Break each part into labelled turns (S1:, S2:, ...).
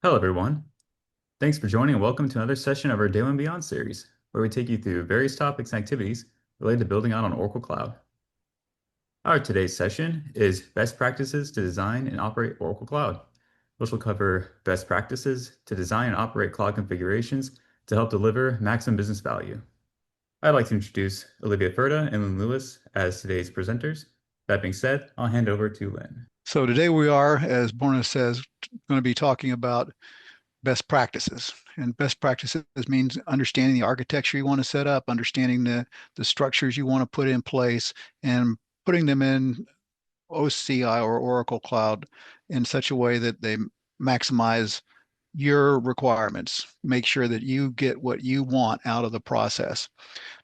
S1: Hello, everyone. Thanks for joining and welcome to another session of our Daily and Beyond series, where we take you through various topics and activities related to building out on Oracle Cloud. Our today's session is Best Practices to Design and Operate Oracle Cloud, which will cover best practices to design and operate cloud configurations to help deliver maximum business value. I'd like to introduce Olivia Ferda and Lynn Lewis as today's presenters. That being said, I'll hand over to Lynn.
S2: So today we are, as Borna says, going to be talking about best practices. And best practices means understanding the architecture you want to set up, understanding the structures you want to put in place, and putting them in OCI or Oracle Cloud in such a way that they maximize your requirements. Make sure that you get what you want out of the process,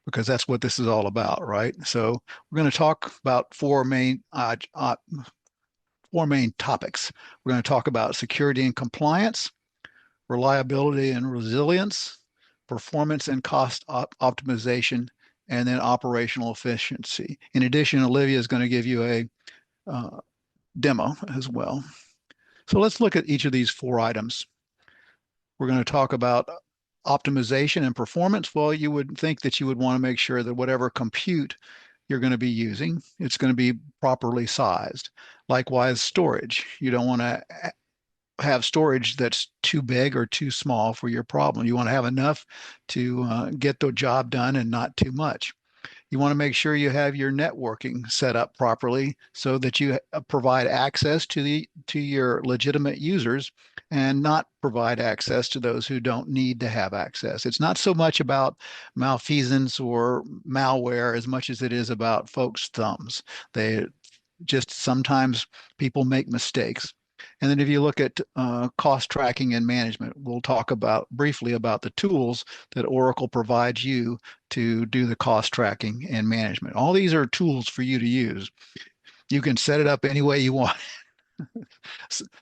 S2: because that's what this is all about, right? So we're going to talk about four main topics. We're going to talk about security and compliance, reliability and resilience, performance and cost optimization, and then operational efficiency. In addition, Olivia is going to give you a uh, demo as well. So let's look at each of these four items. We're going to talk about optimization and performance. Well, you would think that you would want to make sure that whatever compute you're going to be using, it's going to be properly sized. Likewise, storage. You don't want to have storage that's too big or too small for your problem. You want to have enough to get the job done and not too much. You want to make sure you have your networking set up properly so that you provide access to your legitimate users and not provide access to those who don't need to have access. It's not so much about malfeasance or malware as much as it is about folks' thumbs. They just sometimes people make mistakes. And then if you look at cost tracking and management, we'll talk about briefly about the tools that Oracle provides you to do the cost tracking and management. All these are tools for you to use. You can set it up any way you want.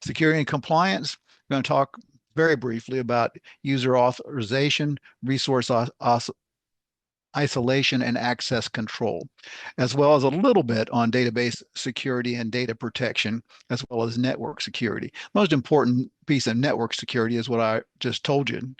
S2: Security and compliance, we're going to talk very briefly about user authorization, resource isolation, and access control, as well as a little bit on database security and data protection, as well as network security. Most important piece of network security is what I just told you.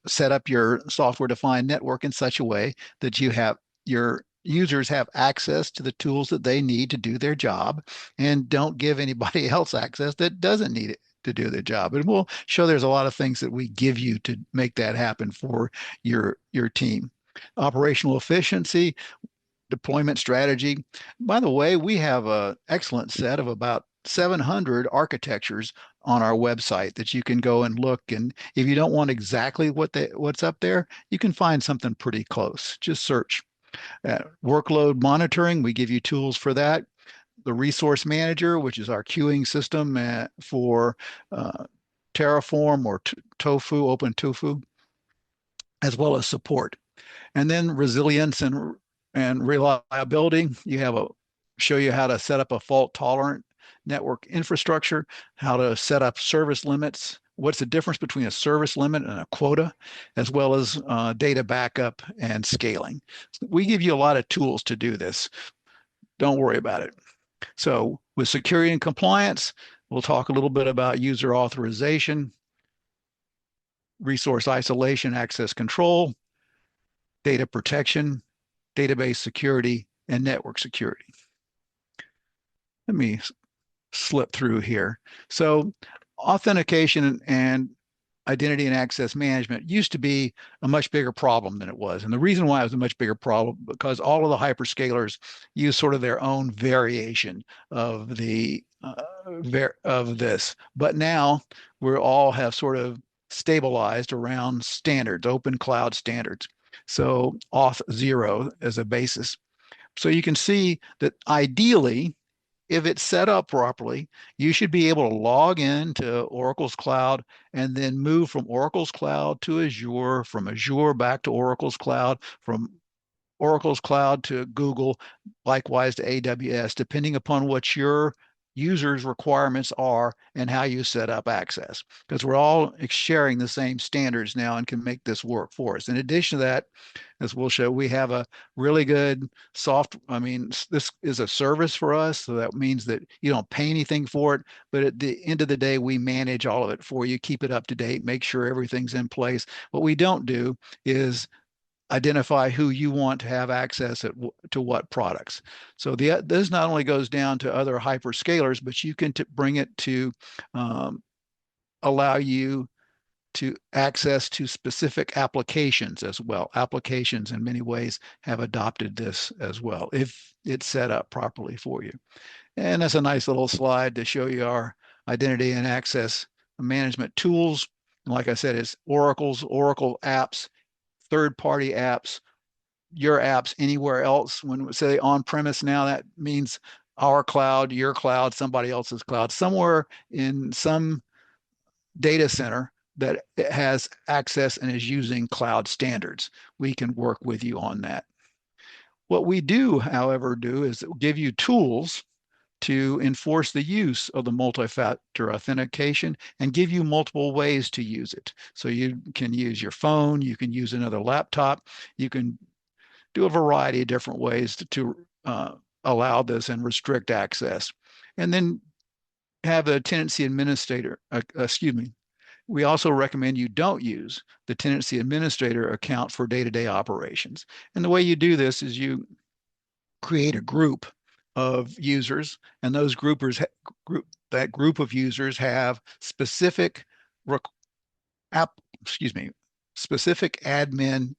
S2: Set up your software-defined network in such a way that you have your users have access to the tools that they need to do their job, and don't give anybody else access that doesn't need it to do their job. And we'll show there's a lot of things that we give you to make that happen for your team. Operational efficiency, deployment strategy. By the way, we have an excellent set of about 700 architectures on our website that you can go and look. And if you don't want exactly what's up there, you can find something pretty close. Just search. Workload monitoring, we give you tools for that. The resource manager, which is our queuing system for Terraform or Tofu, Open Tofu, as well as support. And then resilience and reliability. You have a show you how to set up a fault tolerant network infrastructure, how to set up service limits, what's the difference between a service limit and a quota, as well as data backup and scaling. We give you a lot of tools to do this. Don't worry about it. So with security and compliance, we'll talk a little bit about user authorization, resource isolation, access control, data protection, database security, and network security. Let me slip through here. So authentication and identity and access management used to be a much bigger problem than it was. And the reason why it was a much bigger problem, because all of the hyperscalers use sort of their own variation of of this. But now we all have sort of stabilized around standards, open cloud standards. So auth 0 as a basis. So you can see that ideally, if it's set up properly, you should be able to log into Oracle's cloud and then move from Oracle's cloud to Azure, from Azure back to Oracle's cloud, from Oracle's cloud to Google, likewise to AWS, depending upon what your users' requirements are and how you set up access. Because we're all sharing the same standards now and can make this work for us. In addition to that, as we'll show, we have a really good I mean, this is a service for us. So that means that you don't pay anything for it. But at the end of the day, we manage all of it for you, keep it up to date, make sure everything's in place. What we don't do is identify who you want to have access to what products. So this not only goes down to other hyperscalers, but you can bring it to um, allow you to access to specific applications as well. Applications in many ways have adopted this as well, if it's set up properly for you. And that's a nice little slide to show you our identity and access management tools. Like I said, it's Oracle apps, third-party apps, your apps anywhere else. When we say on-premise now, that means our cloud, your cloud, somebody else's cloud, somewhere in some data center that has access and is using cloud standards. We can work with you on that. What we do, however, do is give you tools to enforce the use of the multi-factor authentication and give you multiple ways to use it. So you can use your phone, you can use another laptop, you can do a variety of different ways to allow this and restrict access. And then have a tenancy administrator, excuse me, we also recommend you don't use the tenancy administrator account for day-to-day operations. And the way you do this is you create a group of users, and those that group of users have specific app, excuse me, specific admin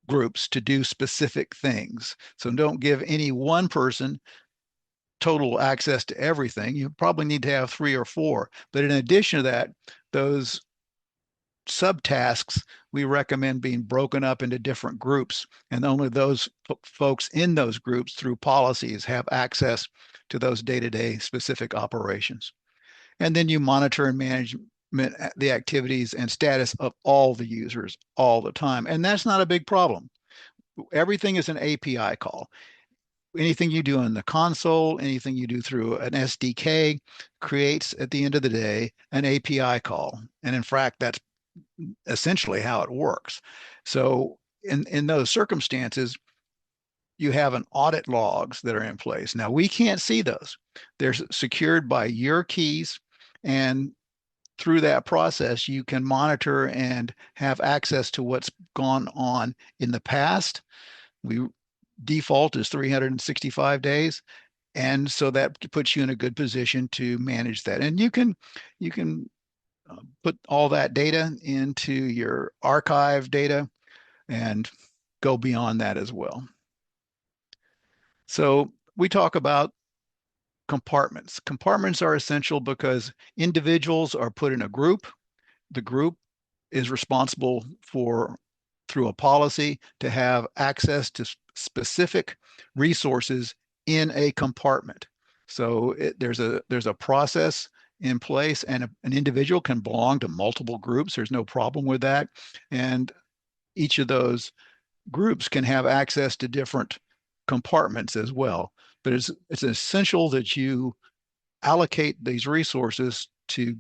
S2: groups to do specific things. So don't give any one person total access to everything. You probably need to have three or four. But in addition to that, those subtasks we recommend being broken up into different groups, and only those folks in those groups through policies have access to those day-to-day specific operations. And then you monitor and manage the activities and status of all the users all the time. And that's not a big problem. Everything is an API call. Anything you do in the console, anything you do through an SDK creates at the end of the day an API call. And in fact, that's essentially how it works. So in those circumstances, you have an audit logs that are in place. Now we can't see those. They're secured by your keys, and through that process, you can monitor and have access to what's gone on in the past. We default is 365 days. And so that puts you in a good position to manage that. And you can put all that data into your archive data and go beyond that as well. So we talk about compartments. Compartments are essential because individuals are put in a group. The group is responsible for, through a policy, to have access to specific resources in a compartment. So there's a process in place, and an individual can belong to multiple groups. There's no problem with that. And each of those groups can have access to different compartments as well. But it's essential that you allocate these resources to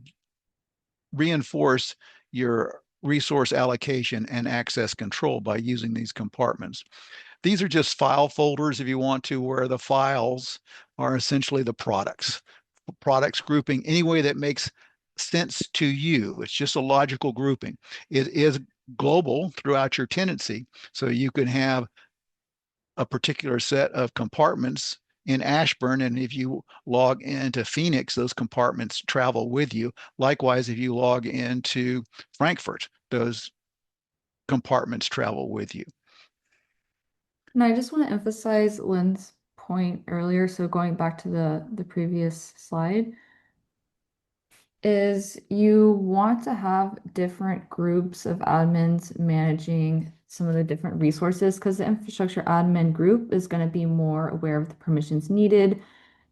S2: reinforce your resource allocation and access control by using these compartments. These are just file folders, if you want to, where the files are essentially the products grouping any way that makes sense to you. It's just a logical grouping. It is global throughout your tenancy, so you can have a particular set of compartments in Ashburn, and if you log into Phoenix, those compartments travel with you. Likewise, if you log into Frankfurt, those compartments travel with you.
S3: And I just want to emphasize Lynn's point earlier. So going back to the previous slide, is you want to have different groups of admins managing some of the different resources because the infrastructure admin group is going to be more aware of the permissions needed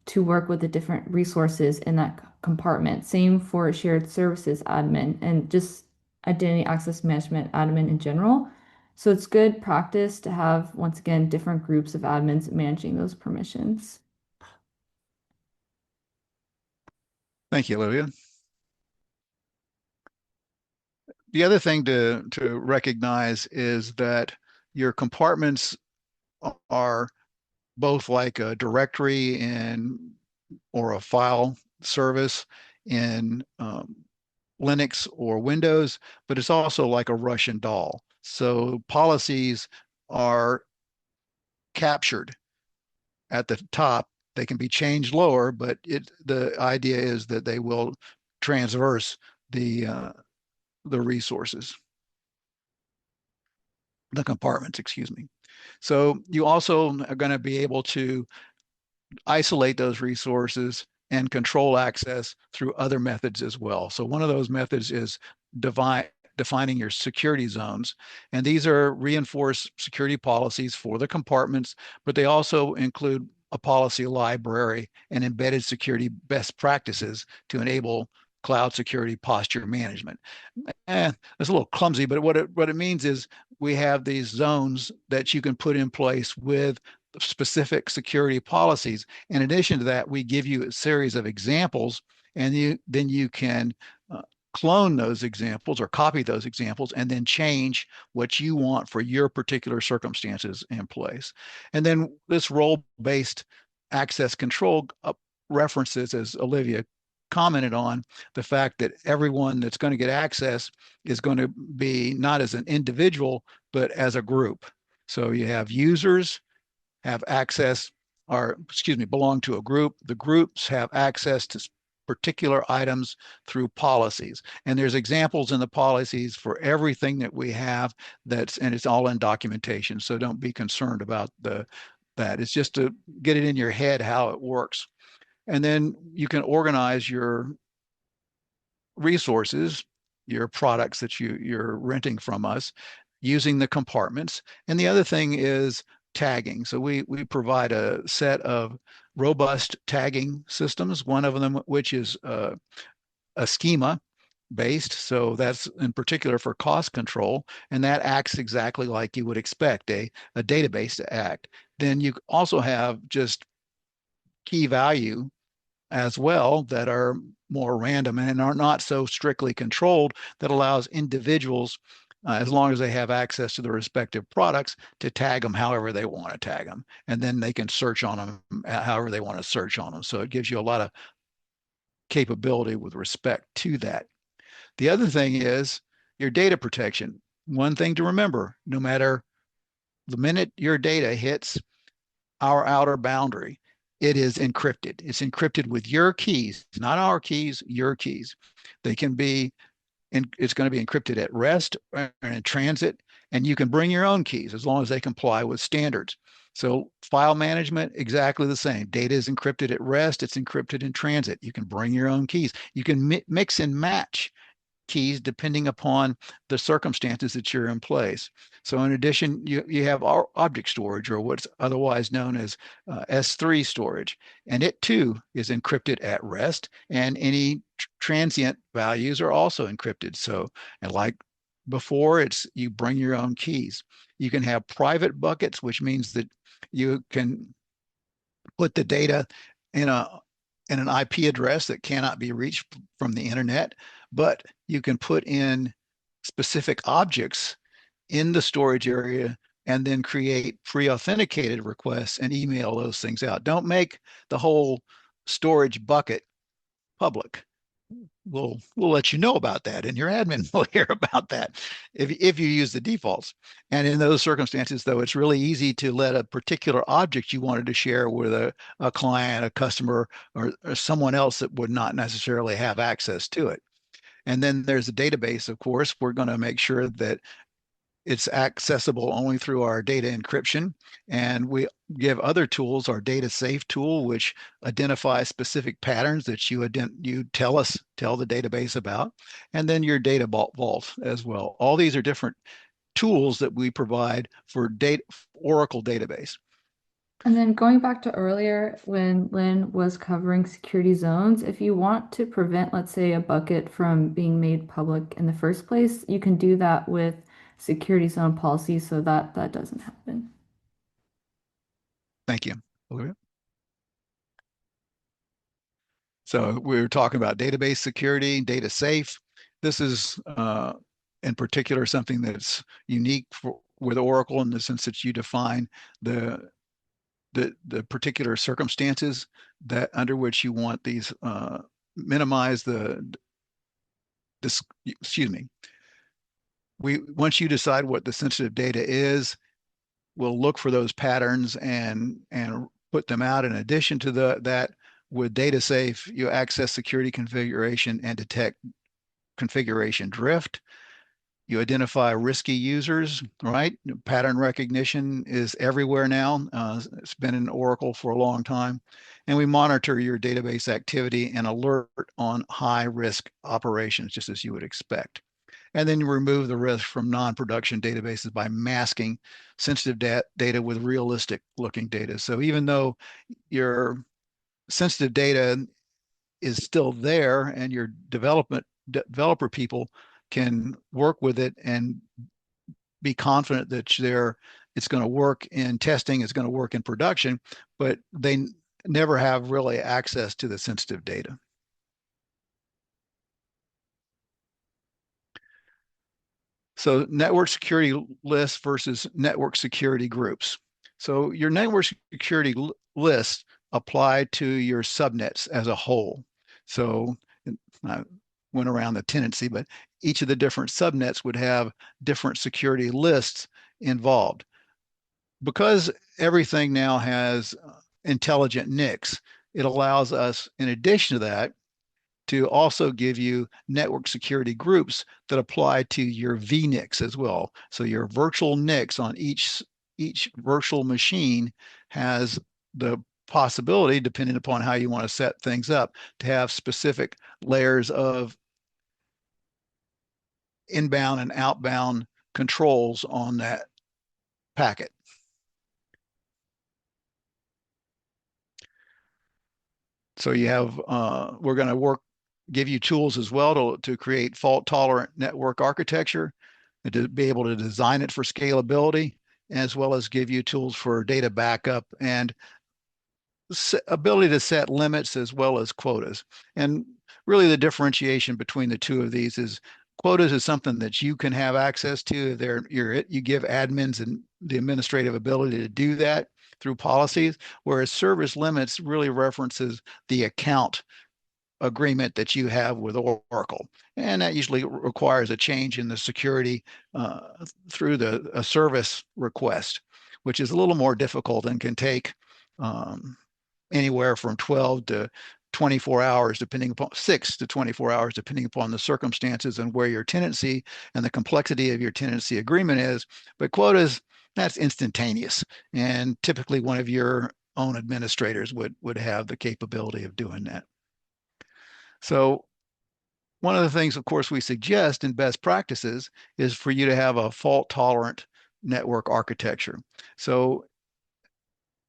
S3: to work with the different resources in that compartment. Same for shared services admin and just identity access management admin in general. So it's good practice to have, once again, different groups of admins managing those permissions.
S2: Thank you, Olivia. The other thing to recognize is that your compartments are both like a directory and or a file service in Linux or Windows, but it's also like a Russian doll. So policies are captured at the top. They can be changed lower, but the idea is that they will transverse the resources, the compartments, excuse me. So you also are going to be able to isolate those resources and control access through other methods as well. So one of those methods is defining your security zones. And these are reinforced security policies for the compartments, but they also include a policy library and embedded security best practices to enable cloud security posture management. It's a little clumsy, but what it means is we have these zones that you can put in place with specific security policies. In addition to that, we give you a series of examples, and then you can clone those examples or copy those examples and then change what you want for your particular circumstances in place. And then this role-based access control references, as Olivia commented on, the fact that everyone that's going to get access is going to be not as an individual, but as a group. So you have users have access, or excuse me, belong to a group. The groups have access to particular items through policies. And there's examples in the policies for everything that we have and it's all in documentation. So don't be concerned about that. It's just to get it in your head how it works. And then you can organize your resources, your products that you're renting from us using the compartments. And the other thing is tagging. So we provide a set of robust tagging systems, one of them which is a schema based. So that's in particular for cost control, and that acts exactly like you would expect a database to act. Then you also have just key value as well that are more random and are not so strictly controlled, that allows individuals, as long as they have access to the respective products, to tag them however they want to tag them. And then they can search on them however they want to search on them. So it gives you a lot of capability with respect to that. The other thing is your data protection. One thing to remember, no matter the minute your data hits our outer boundary, it is encrypted. It's encrypted with your keys, not our keys, your keys. They can be, it's going to be encrypted at rest or in transit, and you can bring your own keys as long as they comply with standards. So file management, exactly the same. Data is encrypted at rest. It's encrypted in transit. You can bring your own keys. You can mix and match keys depending upon the circumstances that you're in place. So in addition, you have object storage, or what's otherwise known as S3 storage, and it too is encrypted at rest, and any transient values are also encrypted. So, and like before, it's you bring your own keys. You can have private buckets, which means that you can put the data in an IP address that cannot be reached from the internet, but you can put in specific objects in the storage area and then create pre-authenticated requests and email those things out. Don't make the whole storage bucket public. We'll let you know about that, and your admin will hear about that if you use the defaults. And in those circumstances, though, it's really easy to let a particular object you wanted to share with a client, a customer, or someone else that would not necessarily have access to it. And then there's a database, of course. We're going to make sure that it's accessible only through our data encryption. And we give other tools, our data safe tool, which identifies specific patterns that you tell the database about, and then your data vault as well. All these are different tools that we provide for Oracle database.
S3: And then going back to earlier when Lynn was covering security zones, if you want to prevent, let's say, a bucket from being made public in the first place, you can do that with security zone policy so that that doesn't happen.
S2: Thank you. Olivia? So we were talking about database security, data safe. This is in particular something that's unique with Oracle in the sense that you define the the particular circumstances that under which you want these minimize the this excuse me. We once you decide what the sensitive data is, we'll look for those patterns and put them out. In addition to that, with data safe, you access security configuration and detect configuration drift. You identify risky users, right? Pattern recognition is everywhere now. It's been in Oracle for a long time. And we monitor your database activity and alert on high risk operations, just as you would expect. And then you remove the risk from non-production databases by masking sensitive data with realistic looking data. So even though your sensitive data is still there and your developer people can work with it and be confident that it's going to work in testing, it's going to work in production, but they never have really access to the sensitive data. So network security lists versus network security groups. So your network security lists apply to your subnets as a whole. So I went around the tenancy, but each of the different subnets would have different security lists involved. Because everything now has intelligent NICs, it allows us, in addition to that, to also give you network security groups that apply to your vNICs as well. So your virtual NICs on each virtual machine has the possibility, depending upon how you want to set things up, to have specific layers of inbound and outbound controls on that packet. So you have, we're going to give you tools as well to create fault tolerant network architecture and to be able to design it for scalability, as well as give you tools for data backup and ability to set limits as well as quotas. And really the differentiation between the two of these is quotas is something that you can have access to. You give admins and the administrative ability to do that through policies, whereas service limits really references the account agreement that you have with Oracle. And that usually requires a change in the security through a service request, which is a little more difficult and can take anywhere from 12 to 24 hours, depending upon 6 to 24 hours, depending upon the circumstances and where your tenancy and the complexity of your tenancy agreement is. But quotas, that's instantaneous. And typically one of your own administrators would have the capability of doing that. So one of the things, of course, we suggest in best practices is for you to have a fault tolerant network architecture. So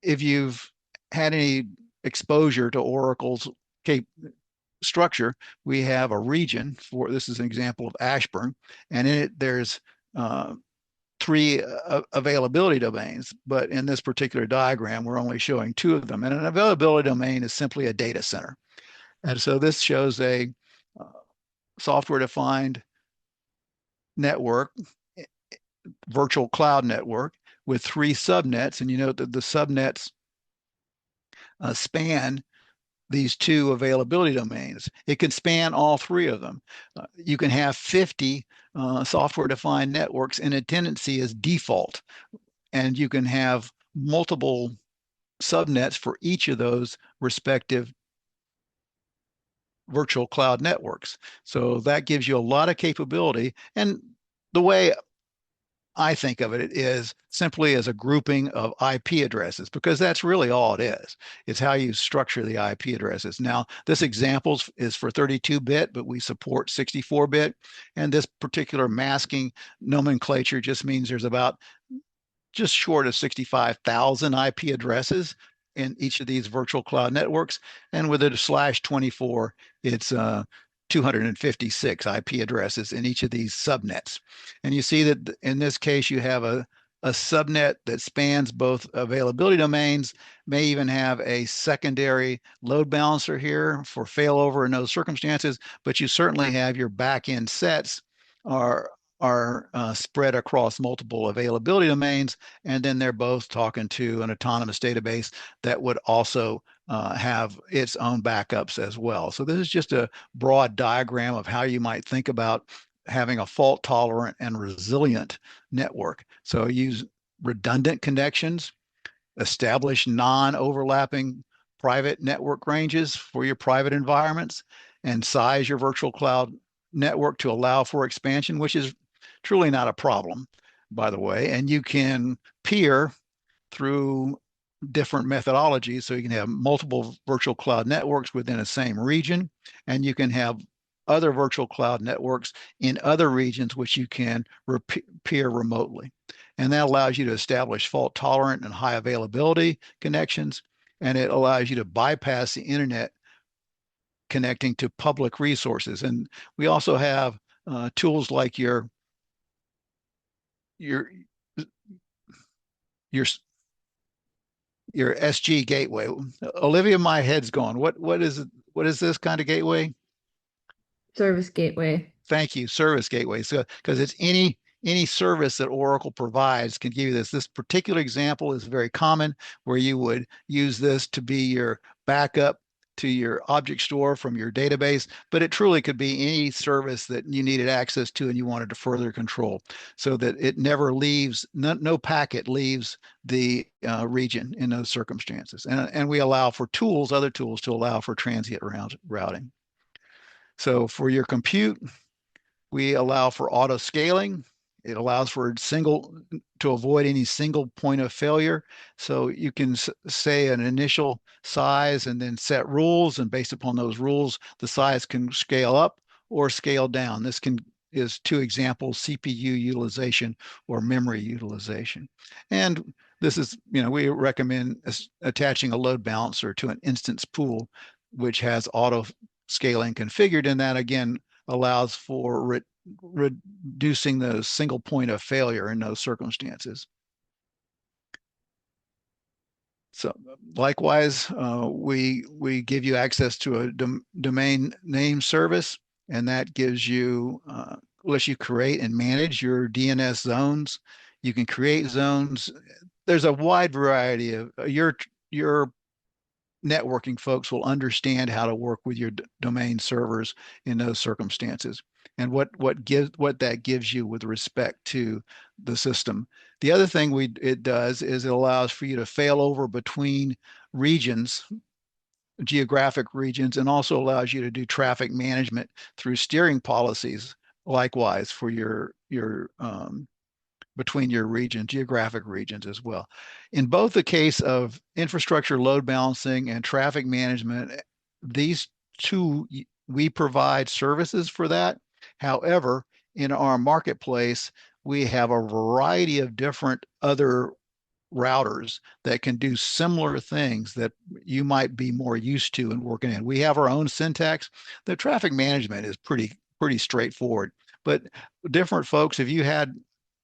S2: if you've had any exposure to Oracle's structure, we have a region for, this is an example of Ashburn, and in it there's 3 availability domains, but in this particular diagram, we're only showing 2 of them. And an availability domain is simply a data center. And so this shows a software-defined network, virtual cloud network with 3 subnets. And you note that the subnets span these 2 availability domains. It can span all 3 of them. You can have 50 software-defined networks in a tenancy as default, and you can have multiple subnets for each of those respective virtual cloud networks. So that gives you a lot of capability. And the way I think of it is simply as a grouping of IP addresses, because that's really all it is. It's how you structure the IP addresses. Now, this example is for 32-bit, but we support 64-bit. And this particular masking nomenclature just means there's about just short of 65,000 IP addresses in each of these virtual cloud networks. And with a /24, it's 256 IP addresses in each of these subnets. And you see that in this case, you have a a subnet that spans both availability domains, may even have a secondary load balancer here for failover in those circumstances, but you certainly have your backend sets are spread across multiple availability domains, and then they're both talking to an autonomous database that would also have its own backups as well. So this is just a broad diagram of how you might think about having a fault tolerant and resilient network. So use redundant connections, establish non-overlapping private network ranges for your private environments, and size your virtual cloud network to allow for expansion, which is truly not a problem, by the way. And you can peer through different methodologies. So you can have multiple virtual cloud networks within a same region, and you can have other virtual cloud networks in other regions, which you can peer remotely. And that allows you to establish fault tolerant and high availability connections. And it allows you to bypass the internet connecting to public resources. And we also have tools like your your your SG gateway. Olivia, my head's going. What is it? What is this kind of gateway?
S3: Service gateway.
S2: Thank you, service gateway. So because it's any service that Oracle provides can give you this. This particular example is very common where you would use this to be your backup to your object store from your database, but it truly could be any service that you needed access to and you wanted to further control so that it never leaves, no packet leaves the region in those circumstances. And we allow for tools, other tools to allow for transient routing. So for your compute, we allow for auto scaling. It allows for to avoid any single point of failure. So you can say an initial size and then set rules, and based upon those rules, the size can scale up or scale down. This is two examples: CPU utilization or memory utilization. And this is, we recommend attaching a load balancer to an instance pool, which has auto scaling configured, and that again allows for reducing the single point of failure in those circumstances. So likewise, we give you access to a domain name service, and that gives you lets you create and manage your DNS zones. You can create zones. There's a wide variety of your networking folks will understand how to work with your domain servers in those circumstances and what that gives you with respect to the system. The other thing it does is it allows for you to fail over between regions, geographic regions, and also allows you to do traffic management through steering policies likewise for your between your geographic regions as well. In both the case of infrastructure load balancing and traffic management, these two, we provide services for that. However, in our marketplace, we have a variety of different other routers that can do similar things that you might be more used to and working in. We have our own syntax. The traffic management is pretty straightforward, but different folks, if you had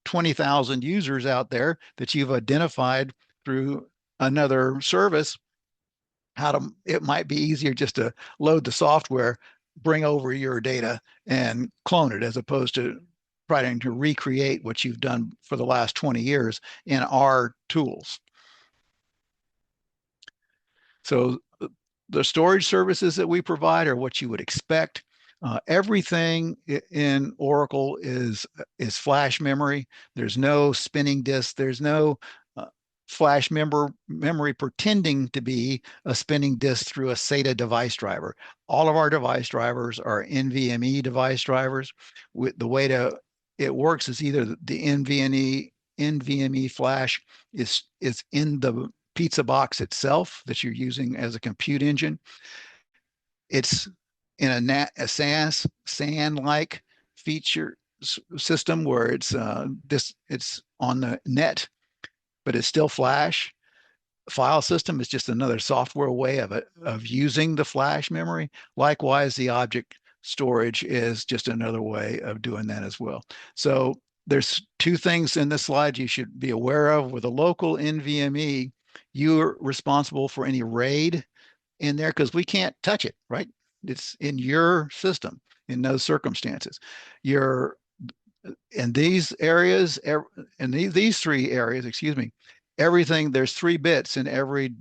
S2: 20,000 users out there that you've identified through another service, it might be easier just to load the software, bring over your data and clone it, as opposed to trying to recreate what you've done for the last 20 years in our tools. So the storage services that we provide are what you would expect. Everything in Oracle is flash memory. There's no spinning disk. There's no flash memory pretending to be a spinning disk through a SATA device driver. All of our device drivers are NVMe device drivers. The way it works is either the NVMe flash is in the pizza box itself that you're using as a compute engine. It's in a SAN-like feature system where it's on the net, but it's still flash. File system is just another software way of using the flash memory. Likewise, the object storage is just another way of doing that as well. So there's two things in this slide you should be aware of. With a local NVMe, you're responsible for any RAID in there because we can't touch it, right? It's in your system in those circumstances. You're in these areas, in these three areas, excuse me, everything, there's 3 bits in every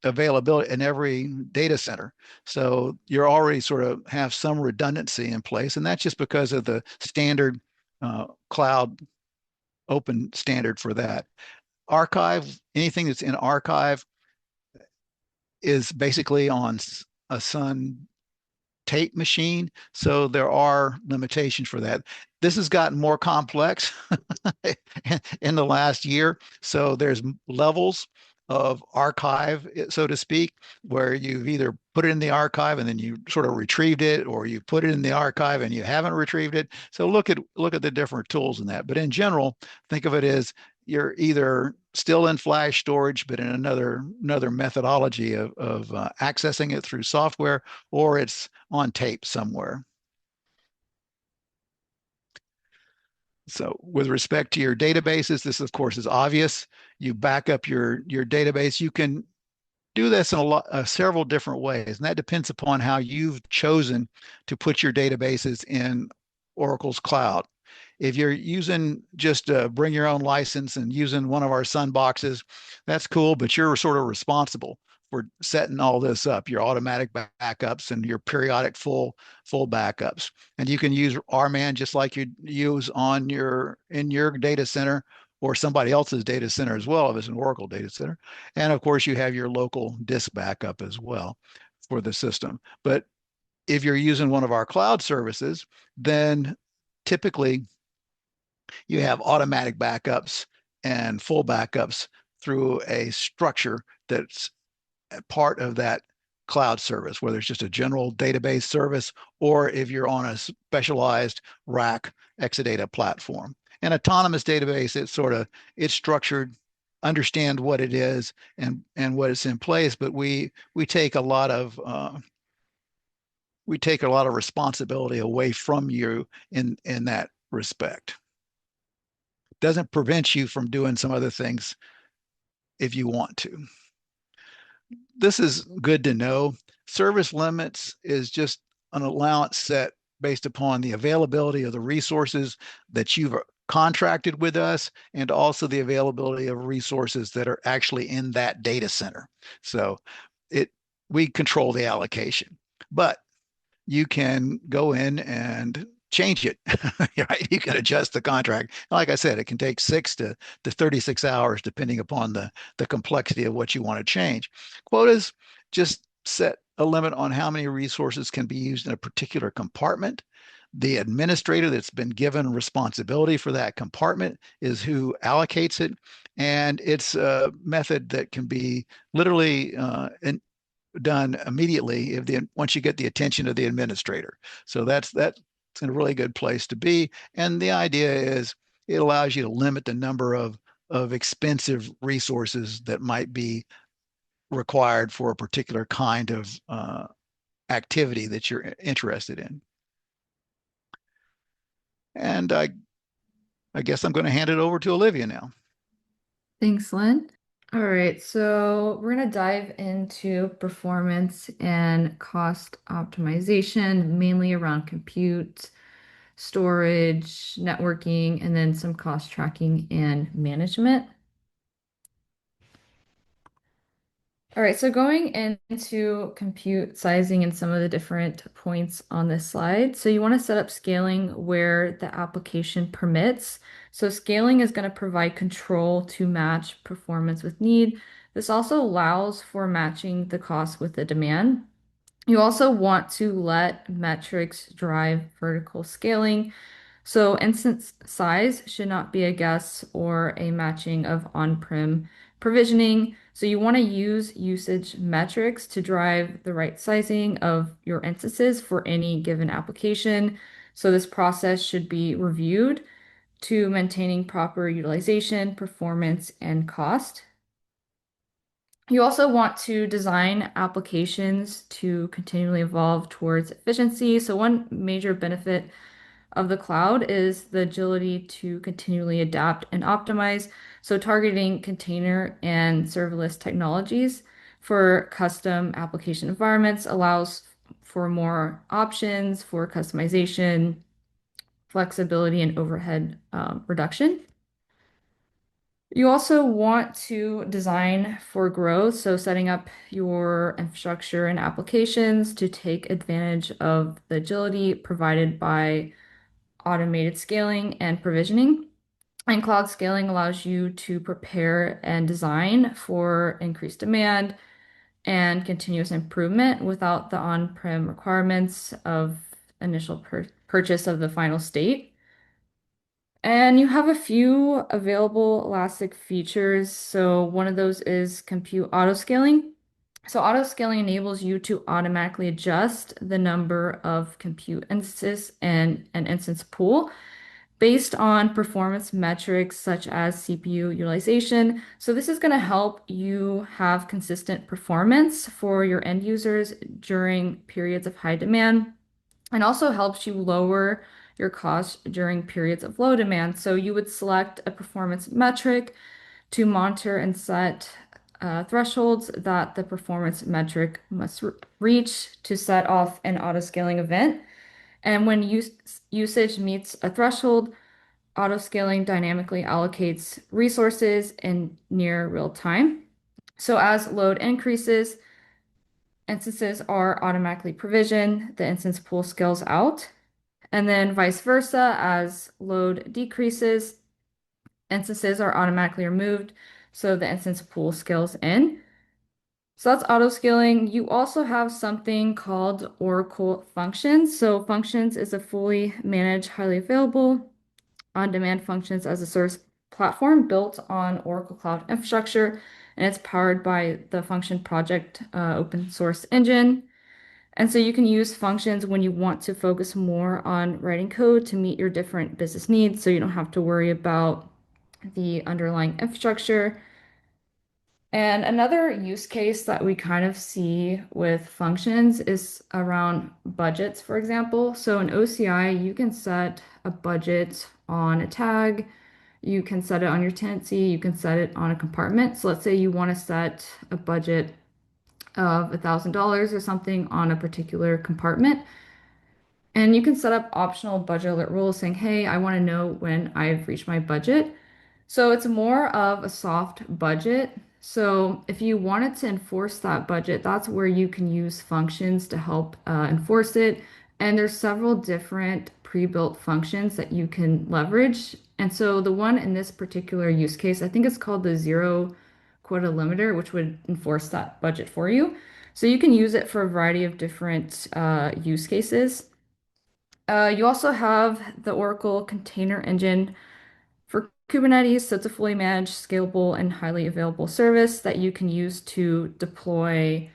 S2: availability in every data center. So you're already sort of have some redundancy in place. And that's just because of the standard cloud open standard for that. Archive, anything that's in archive is basically on a Sun tape machine. So there are limitations for that. This has gotten more complex in the last year. So there's levels of archive, so to speak, where you've either put it in the archive and then you sort of retrieved it, or you put it in the archive and you haven't retrieved it. So look at the different tools in that. But in general, think of it as you're either still in flash storage, but in another methodology of accessing it through software, or it's on tape somewhere. So with respect to your databases, this of course is obvious. You back up your database. You can do this in several different ways, and that depends upon how you've chosen to put your databases in Oracle's cloud. If you're using just bring your own license and using one of our Sun boxes, that's cool, but you're sort of responsible for setting all this up, your automatic backups and your periodic full backups. And you can use RMAN just like you use on in your data center or somebody else's data center as well, if it's an Oracle data center. And of course, you have your local disk backup as well for the system. But if you're using one of our cloud services, then typically you have automatic backups and full backups through a structure that's part of that cloud service, whether it's just a general database service or if you're on a specialized rack Exadata platform. An autonomous database, it's structured, understand what it is and what it's in place, but we take a lot of responsibility away from you in that respect. Doesn't prevent you from doing some other things if you want to. This is good to know. Service limits is just an allowance set based upon the availability of the resources that you've contracted with us and also the availability of resources that are actually in that data center. So we control the allocation, but you can go in and change it. Right? You can adjust the contract. Like I said, it can take 6 to 36 hours, depending upon the complexity of what you want to change. Quotas just set a limit on how many resources can be used in a particular compartment. The administrator that's been given responsibility for that compartment is who allocates it. And it's a method that can be literally done immediately once you get the attention of the administrator. So that's a really good place to be. And the idea is it allows you to limit the number of expensive resources that might be required for a particular kind of activity that you're interested in. And I guess I'm going to hand it over to Olivia now.
S3: Thanks, Lynn. All right, so we're going to dive into performance and cost optimization, mainly around compute, storage, networking, and then some cost tracking and management. All right, so going into compute sizing and some of the different points on this slide. So you want to set up scaling where the application permits. So scaling is going to provide control to match performance with need. This also allows for matching the cost with the demand. You also want to let metrics drive vertical scaling. So instance size should not be a guess or a matching of on-prem provisioning. So you want to use usage metrics to drive the right sizing of your instances for any given application. So this process should be reviewed to maintaining proper utilization, performance, and cost. You also want to design applications to continually evolve towards efficiency. So one major benefit of the cloud is the agility to continually adapt and optimize. So targeting container and serverless technologies for custom application environments allows for more options for customization, flexibility, and overhead reduction. You also want to design for growth, so setting up your infrastructure and applications to take advantage of the agility provided by automated scaling and provisioning. And cloud scaling allows you to prepare and design for increased demand and continuous improvement without the on-prem requirements of initial purchase of the final state. And you have a few available Elastic features. So one of those is compute autoscaling. So autoscaling enables you to automatically adjust the number of compute instances and an instance pool based on performance metrics such as CPU utilization. So this is going to help you have consistent performance for your end users during periods of high demand and also helps you lower your costs during periods of low demand. So you would select a performance metric to monitor and set thresholds that the performance metric must reach to set off an auto-scaling event. And when usage meets a threshold, auto-scaling dynamically allocates resources in near real time. So as load increases, instances are automatically provisioned, the instance pool scales out. And then vice versa, as load decreases, instances are automatically removed, so the instance pool scales in. So that's auto scaling. You also have something called Oracle Functions. So Functions is a fully managed, highly available, on-demand functions as a service platform built on Oracle Cloud Infrastructure, and it's powered by the Function Project open source engine. And so you can use functions when you want to focus more on writing code to meet your different business needs, so you don't have to worry about the underlying infrastructure. And another use case that we kind of see with functions is around budgets, for example. So in OCI, you can set a budget on a tag, you can set it on your tenancy, you can set it on a compartment. So let's say you want to set a budget of $1,000 or something on a particular compartment. And you can set up optional budget alert rules saying, hey, I want to know when I've reached my budget. So it's more of a soft budget. So if you wanted to enforce that budget, that's where you can use functions to help enforce it. And there's several different pre-built functions that you can leverage. And so the one in this particular use case, I think it's called the zero quota limiter, which would enforce that budget for you. So you can use it for a variety of different use cases. You also have the Oracle Container Engine for Kubernetes. So it's a fully managed, scalable, and highly available service that you can use to deploy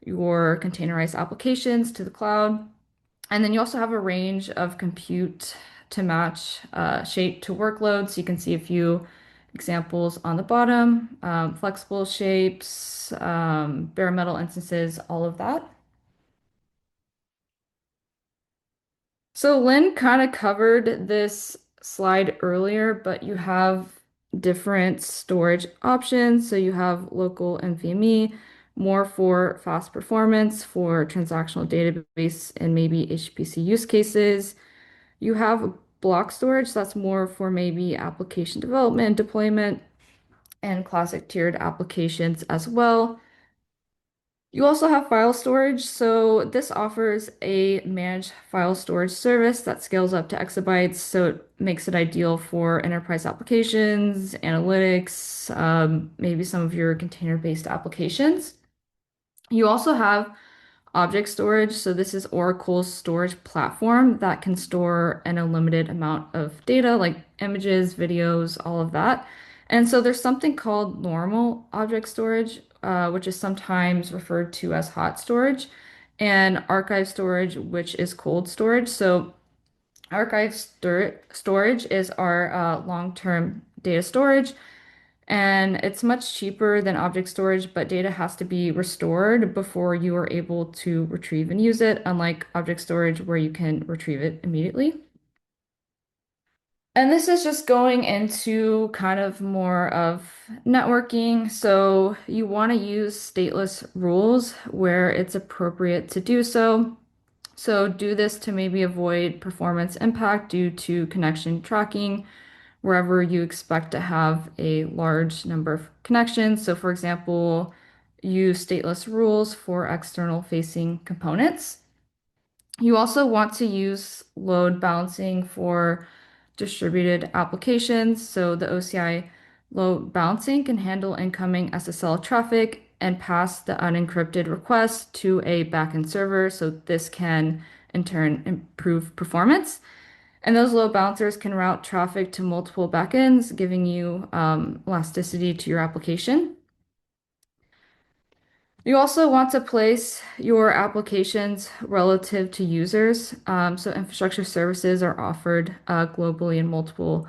S3: your containerized applications to the cloud. And then you also have a range of compute to match shape to workloads. You can see a few examples on the bottom, flexible shapes, bare metal instances, all of that. So Lynn kind of covered this slide earlier, but you have different storage options. So you have local NVMe, more for fast performance for transactional database and maybe HPC use cases. You have block storage, that's more for maybe application development, deployment, and classic tiered applications as well. You also have file storage. So this offers a managed file storage service that scales up to exabytes. So it makes it ideal for enterprise applications, analytics, maybe some of your container-based applications. You also have object storage. So this is Oracle's storage platform that can store an unlimited amount of data like images, videos, all of that. And so there's something called normal object storage, which is sometimes referred to as hot storage, and archive storage, which is cold storage. So storage is our long-term data storage. And it's much cheaper than object storage, but data has to be restored before you are able to retrieve and use it, unlike object storage where you can retrieve it immediately. And this is just going into kind of more of networking. So you want to use stateless rules where it's appropriate to do so. So do this to maybe avoid performance impact due to connection tracking wherever you expect to have a large number of connections. So for example, use stateless rules for external facing components. You also want to use load balancing for distributed applications. So the OCI load balancing can handle incoming SSL traffic and pass the unencrypted request to a backend server. So this can in turn improve performance. And those load balancers can route traffic to multiple backends, giving you elasticity to your application. You also want to place your applications relative to users. So infrastructure services are offered globally in multiple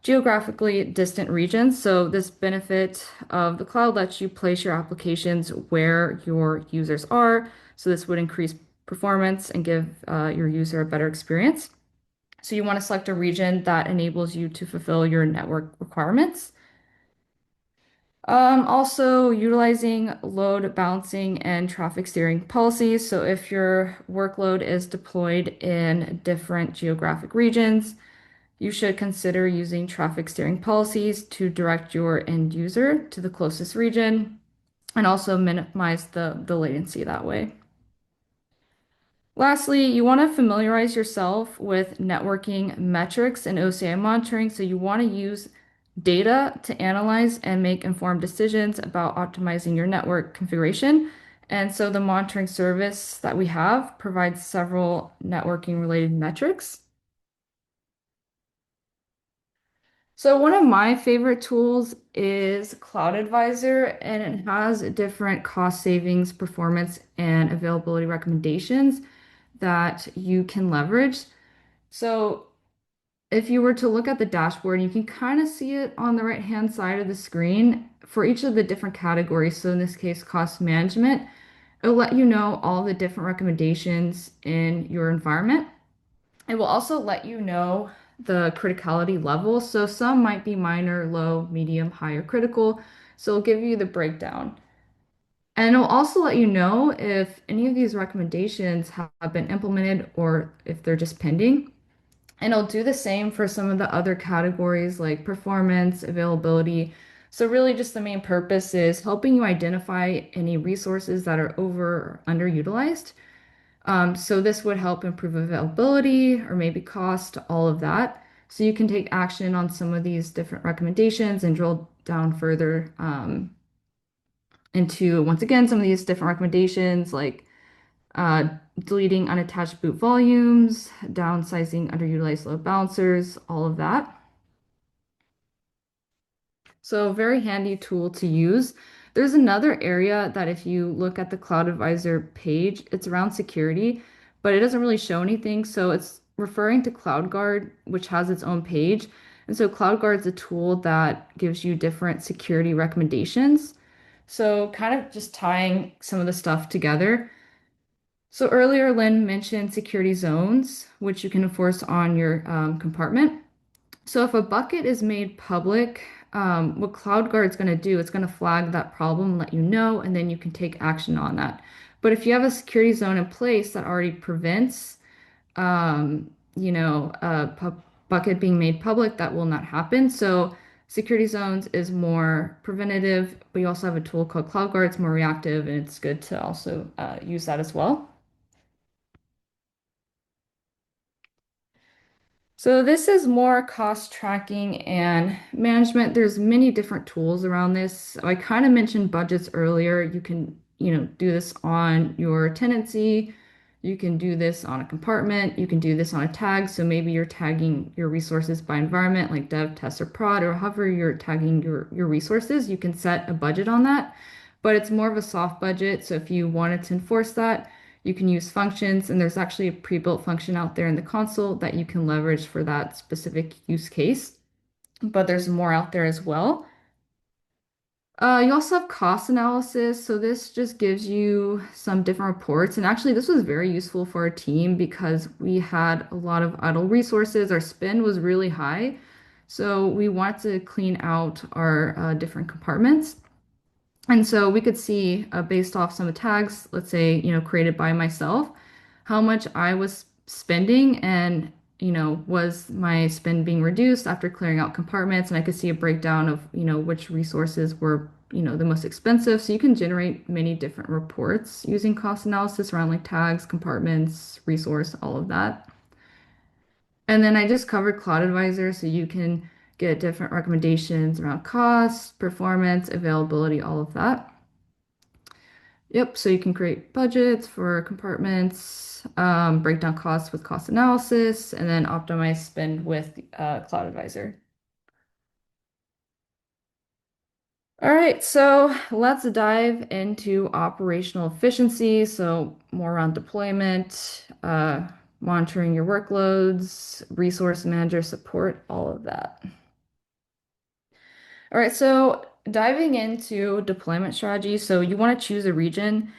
S3: geographically distant regions. So this benefit of the cloud lets you place your applications where your users are. So this would increase performance and give your user a better experience. So you want to select a region that enables you to fulfill your network requirements. Also utilizing load balancing and traffic steering policies. So if your workload is deployed in different geographic regions, you should consider using traffic steering policies to direct your end user to the closest region and also minimize the latency that way. Lastly, you want to familiarize yourself with networking metrics and OCI monitoring. So you want to use data to analyze and make informed decisions about optimizing your network configuration. And so the monitoring service that we have provides several networking related metrics. So one of my favorite tools is Cloud Advisor, and it has different cost savings, performance, and availability recommendations that you can leverage. So if you were to look at the dashboard, you can kind of see it on the right-hand side of the screen for each of the different categories. So in this case, cost management, it'll let you know all the different recommendations in your environment. It will also let you know the criticality level. So some might be minor, low, medium, high, or critical. So it'll give you the breakdown. And it'll also let you know if any of these recommendations have been implemented or if they're just pending. And it'll do the same for some of the other categories like performance, availability. So really just the main purpose is helping you identify any resources that are over or underutilized. So this would help improve availability or maybe cost, all of that. So you can take action on some of these different recommendations and drill down further into, once again, some of these different recommendations like uh, deleting unattached boot volumes, downsizing underutilized load balancers, all of that. So very handy tool to use. There's another area that if you look at the Cloud Advisor page, it's around security, but it doesn't really show anything. So it's referring to CloudGuard, which has its own page. And so CloudGuard is a tool that gives you different security recommendations. So kind of just tying some of the stuff together. So earlier, Lynn mentioned security zones, which you can enforce on your compartment. So if a bucket is made public, what CloudGuard's going to do, it's going to flag that problem, let you know, and then you can take action on that. But if you have a security zone in place that already prevents, a bucket being made public, that will not happen. So security zones is more preventative, but you also have a tool called CloudGuard. It's more reactive, and it's good to also use that as well. So this is more cost tracking and management. There's many different tools around this. So I kind of mentioned budgets earlier. You can, do this on your tenancy. You can do this on a compartment. You can do this on a tag. So maybe you're tagging your resources by environment like dev, test, or prod, or however you're tagging your resources. You can set a budget on that, but it's more of a soft budget. So if you wanted to enforce that, you can use functions, and there's actually a pre-built function out there in the console that you can leverage for that specific use case. But there's more out there as well. You also have cost analysis. So this just gives you some different reports. And actually, this was very useful for our team because we had a lot of idle resources. Our spend was really high. So we wanted to clean out our different compartments. And so we could see based off some tags, let's say, created by myself, how much I was spending and, was my spend being reduced after clearing out compartments. And I could see a breakdown of, which resources were, the most expensive. So you can generate many different reports using cost analysis around like tags, compartments, resource, all of that. And then I just covered Cloud Advisor so you can get different recommendations around cost, performance, availability, all of that. Yep, so you can create budgets for compartments, break down costs with cost analysis, and then optimize spend with Cloud Advisor. All right, so let's dive into operational efficiency. So more around deployment, monitoring your workloads, resource manager support, all of that. All right, so diving into deployment strategy. So you want to choose a region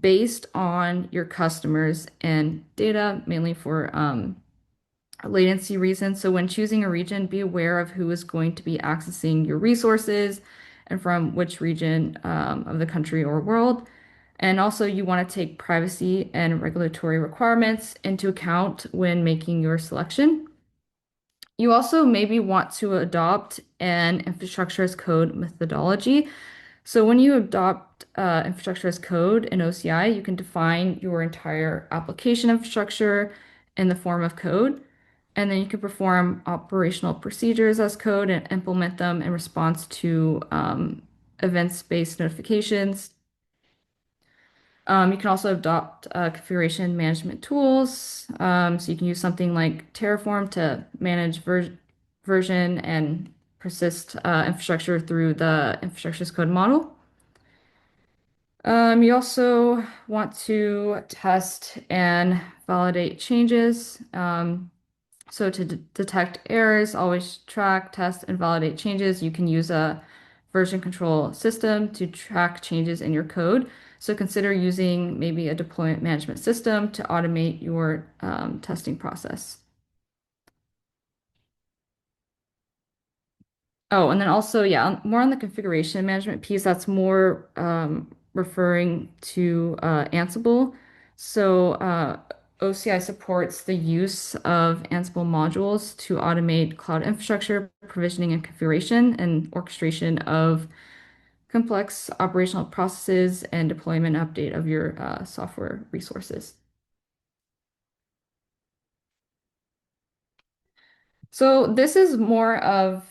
S3: based on your customers and data, mainly for latency reasons. So when choosing a region, be aware of who is going to be accessing your resources and from which region of the country or world. And also, you want to take privacy and regulatory requirements into account when making your selection. You also maybe want to adopt an infrastructure as code methodology. So when you adopt infrastructure as code in OCI, you can define your entire application infrastructure in the form of code. And then you can perform operational procedures as code and implement them in response to events-based notifications. You can also adopt configuration management tools. So you can use something like Terraform to manage version and persist infrastructure through the infrastructure as code model. You also want to test and validate changes. So to detect errors, always track, test, and validate changes. You can use a version control system to track changes in your code. So consider using maybe a deployment management system to automate your testing process. Oh, and then also, yeah, more on the configuration management piece, that's more referring to Ansible. So OCI supports the use of Ansible modules to automate cloud infrastructure provisioning and configuration and orchestration of complex operational processes and deployment update of your software resources. So this is more of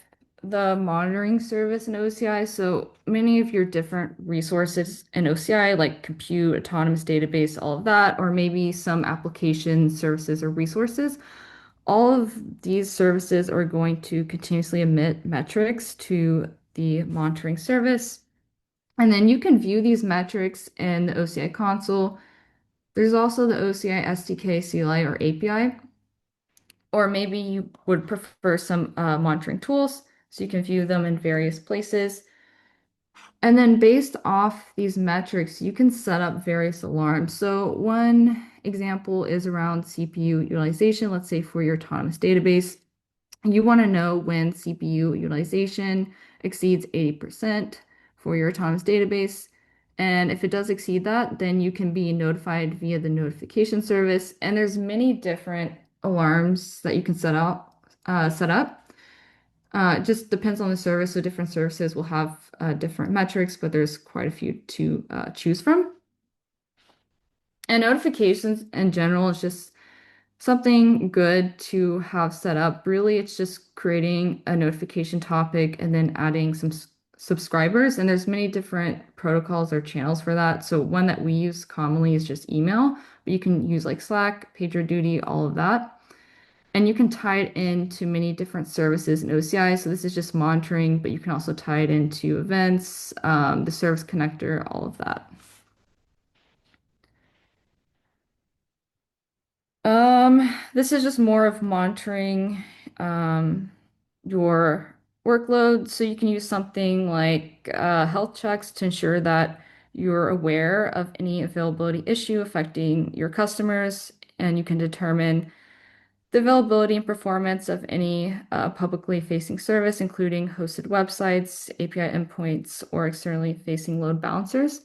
S3: the monitoring service in OCI. So many of your different resources in OCI, like compute, autonomous database, all of that, or maybe some application services or resources, all of these services are going to continuously emit metrics to the monitoring service. And then you can view these metrics in the OCI console. There's also the OCI SDK CLI or API. Or maybe you would prefer some monitoring tools so you can view them in various places. And then based off these metrics, you can set up various alarms. So one example is around CPU utilization, let's say for your autonomous database. You want to know when CPU utilization exceeds 80% for your autonomous database. And if it does exceed that, then you can be notified via the notification service. And there's many different alarms that you can set up. It just depends on the service. So different services will have different metrics, but there's quite a few to choose from. And notifications in general is just something good to have set up. Really, it's just creating a notification topic and then adding some subscribers. And there's many different protocols or channels for that. So one that we use commonly is just email, but you can use like Slack, PagerDuty, all of that. And you can tie it into many different services in OCI. So this is just monitoring, but you can also tie it into events, the service connector, all of that. This is just more of monitoring your workload. So you can use something like health checks to ensure that you're aware of any availability issue affecting your customers, and you can determine the availability and performance of any publicly facing service, including hosted websites, API endpoints, or externally facing load balancers.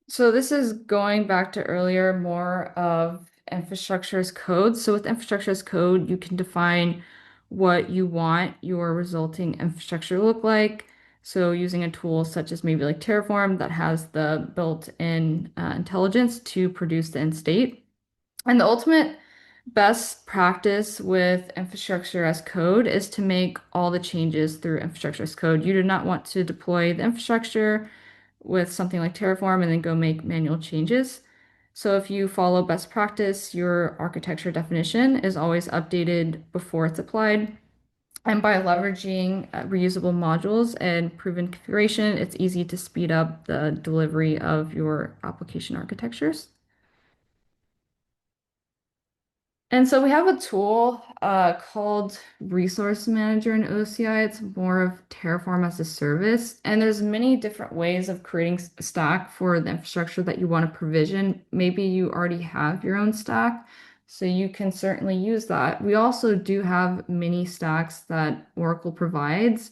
S3: So this is going back to earlier, more of infrastructure as code. So with infrastructure as code, you can define what you want your resulting infrastructure to look like. So using a tool such as maybe like Terraform that has the built-in intelligence to produce the end state. And the ultimate best practice with infrastructure as code is to make all the changes through infrastructure as code. You do not want to deploy the infrastructure with something like Terraform and then go make manual changes. So if you follow best practice, your architecture definition is always updated before it's applied. And by leveraging reusable modules and proven configuration, it's easy to speed up the delivery of your application architectures. And so we have a tool called Resource Manager in OCI. It's more of Terraform as a service. And there's many different ways of creating a stack for the infrastructure that you want to provision. Maybe you already have your own stack, so you can certainly use that. We also do have mini stacks that Oracle provides.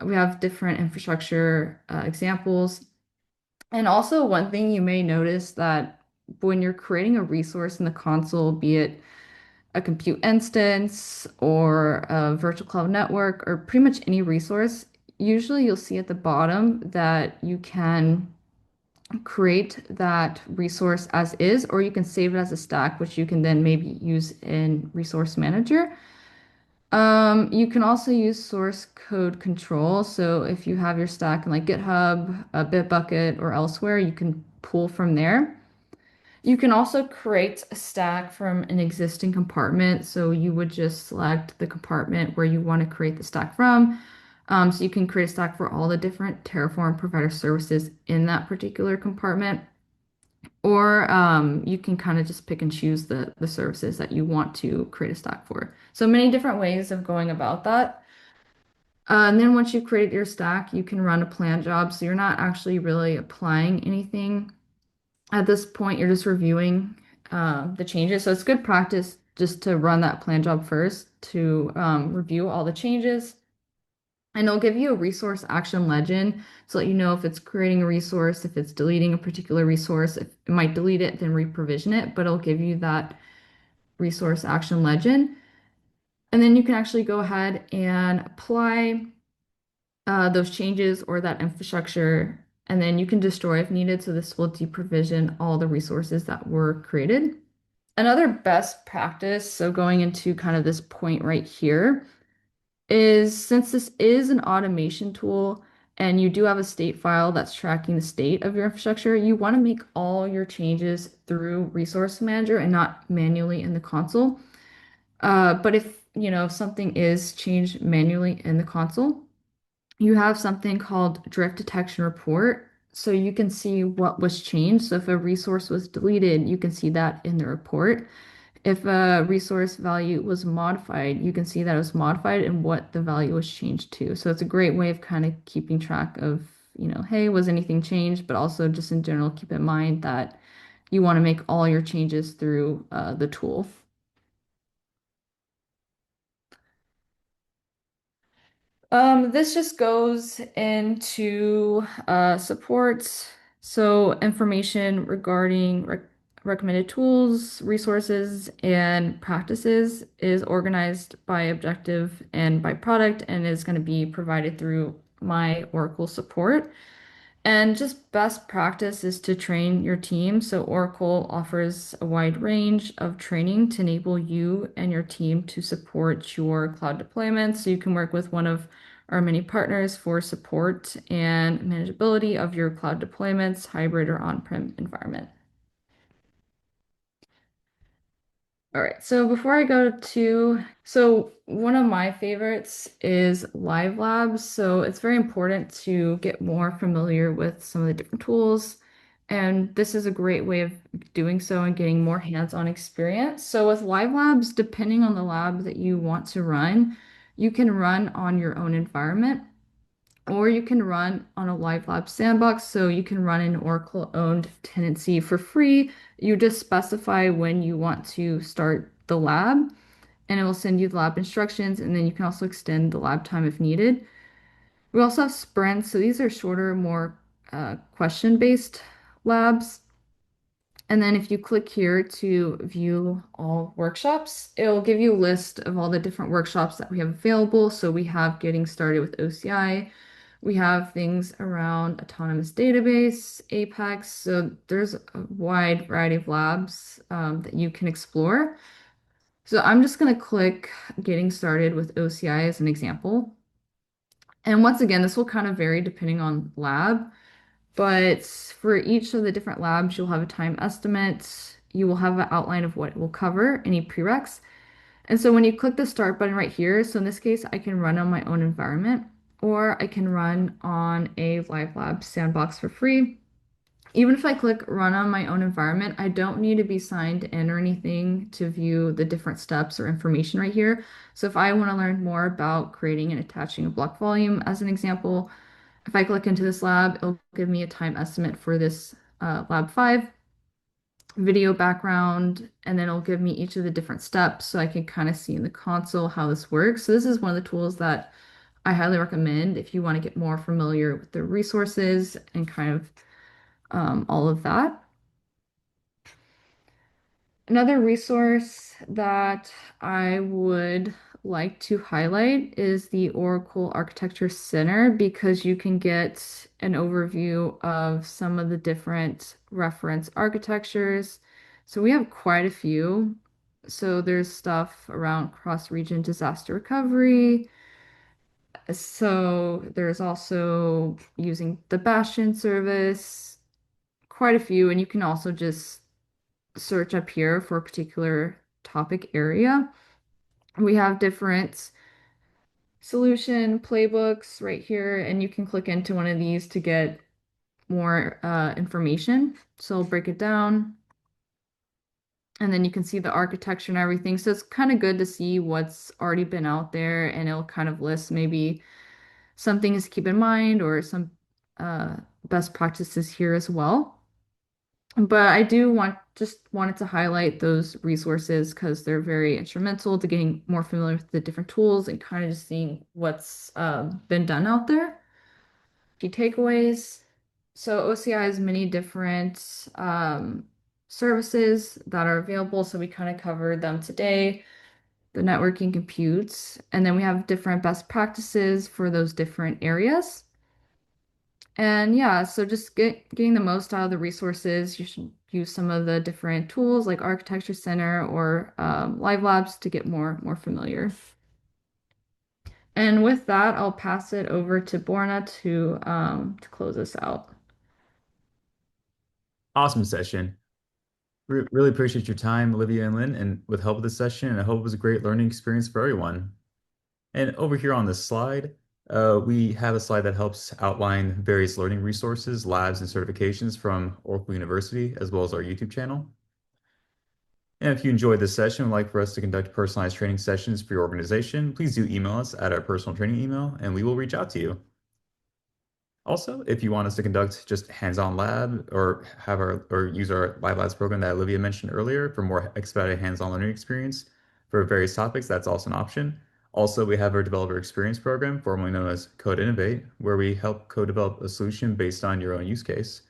S3: We have different infrastructure examples. And also one thing you may notice that when you're creating a resource in the console, be it a compute instance or a virtual cloud network or pretty much any resource, usually you'll see at the bottom that you can create that resource as is, or you can save it as a stack, which you can then maybe use in Resource Manager. You can also use source code control. So if you have your stack in like GitHub, Bitbucket, or elsewhere, you can pull from there. You can also create a stack from an existing compartment. So you would just select the compartment where you want to create the stack from. So you can create a stack for all the different Terraform provider services in that particular compartment. Or you can kind of just pick and choose the services that you want to create a stack for. So many different ways of going about that. And then once you've created your stack, you can run a plan job. So you're not actually really applying anything at this point. You're just reviewing the changes. So it's good practice just to run that plan job first to review all the changes. And it'll give you a resource action legend to let you know if it's creating a resource, if it's deleting a particular resource. If it might delete it, then reprovision it, but it'll give you that resource action legend. And then you can actually go ahead and apply those changes or that infrastructure, and then you can destroy if needed. So this will deprovision all the resources that were created. Another best practice, so going into kind of this point right here, is since this is an automation tool and you do have a state file that's tracking the state of your infrastructure, you want to make all your changes through Resource Manager and not manually in the console. But if if something is changed manually in the console, you have something called drift detection report. So you can see what was changed. So if a resource was deleted, you can see that in the report. If a resource value was modified, you can see that it was modified and what the value was changed to. So it's a great way of kind of keeping track of, hey, was anything changed? But also just in general, keep in mind that you want to make all your changes through the tool. This just goes into support. So information regarding recommended tools, resources, and practices is organized by objective and by product and is going to be provided through my Oracle support. And just best practice is to train your team. So Oracle offers a wide range of training to enable you and your team to support your cloud deployments. So you can work with one of our many partners for support and manageability of your cloud deployments, hybrid or on-prem environment. All right, so before I go to, so one of my favorites is Live Labs. So it's very important to get more familiar with some of the different tools And this is a great way of doing so and getting more hands-on experience. So with live labs, depending on the lab that you want to run, you can run on your own environment or you can run on a live lab sandbox. So you can run an Oracle-owned tenancy for free. You just specify when you want to start the lab and it will send you the lab instructions, and then you can also extend the lab time if needed. We also have sprints. So these are shorter, more question-based labs. And then if you click here to view all workshops, it'll give you a list of all the different workshops that we have available. So we have getting started with OCI. We have things around autonomous database, Apex. So there's a wide variety of labs that you can explore. So I'm just going to click getting started with OCI as an example. And once again, this will kind of vary depending on lab. But for each of the different labs, you'll have a time estimate. You will have an outline of what it will cover, any prereqs. And so when you click the start button right here, so in this case, I can run on my own environment, or I can run on a live lab sandbox for free. Even if I click run on my own environment, I don't need to be signed in or anything to view the different steps or information right here. So if I want to learn more about creating and attaching a block volume, as an example, if I click into this lab, it'll give me a time estimate for this lab 5 video background, and then it'll give me each of the different steps so I can kind of see in the console how this works. So this is one of the tools that I highly recommend if you want to get more familiar with the resources and kind of all of that. Another resource that I would like to highlight is the Oracle Architecture Center because you can get an overview of some of the different reference architectures. So we have quite a few. So there's stuff around cross-region disaster recovery. So there's also using the Bastion service, quite a few, and you can also just search up here for a particular topic area. We have different solution playbooks right here, and you can click into one of these to get more information. So I'll break it down, and then you can see the architecture and everything. So it's kind of good to see what's already been out there, and it'll kind of list maybe some things to keep in mind or some uh, best practices here as well. But I do wanted to highlight those resources because they're very instrumental to getting more familiar with the different tools and kind of just seeing what's been done out there. Key takeaways. So OCI has many different services that are available. So we kind of covered them today, the networking computes, and then we have different best practices for those different areas. And yeah, so just getting the most out of the resources, you should use some of the different tools like Architecture Center or Live Labs to get more familiar. And with that, I'll pass it over to Borna to close us out.
S1: Awesome session. Really appreciate your time, Olivia and Lynn, and with help of this session. And I hope it was a great learning experience for everyone. And over here on this slide, we have a slide that helps outline various learning resources, labs, and certifications from Oracle University, as well as our YouTube channel. And if you enjoyed this session and would like for us to conduct personalized training sessions for your organization, please do email us at our personal training email, and we will reach out to you. Also, if you want us to conduct just hands-on lab or use our Live Labs program that Olivia mentioned earlier for more expedited hands-on learning experience for various topics, that's also an option. Also, we have our developer experience program, formerly known as Code Innovate, where we help co-develop a solution based on your own use case.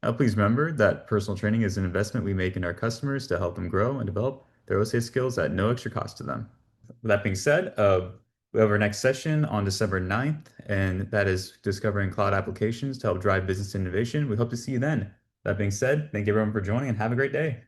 S1: Now, please remember that personal training is an investment we make in our customers to help them grow and develop their OSA skills at no extra cost to them. With that being said, we have our next session on December 9th, and that is discovering cloud applications to help drive business innovation. We hope to see you then. That being said, thank you everyone for joining and have a great day.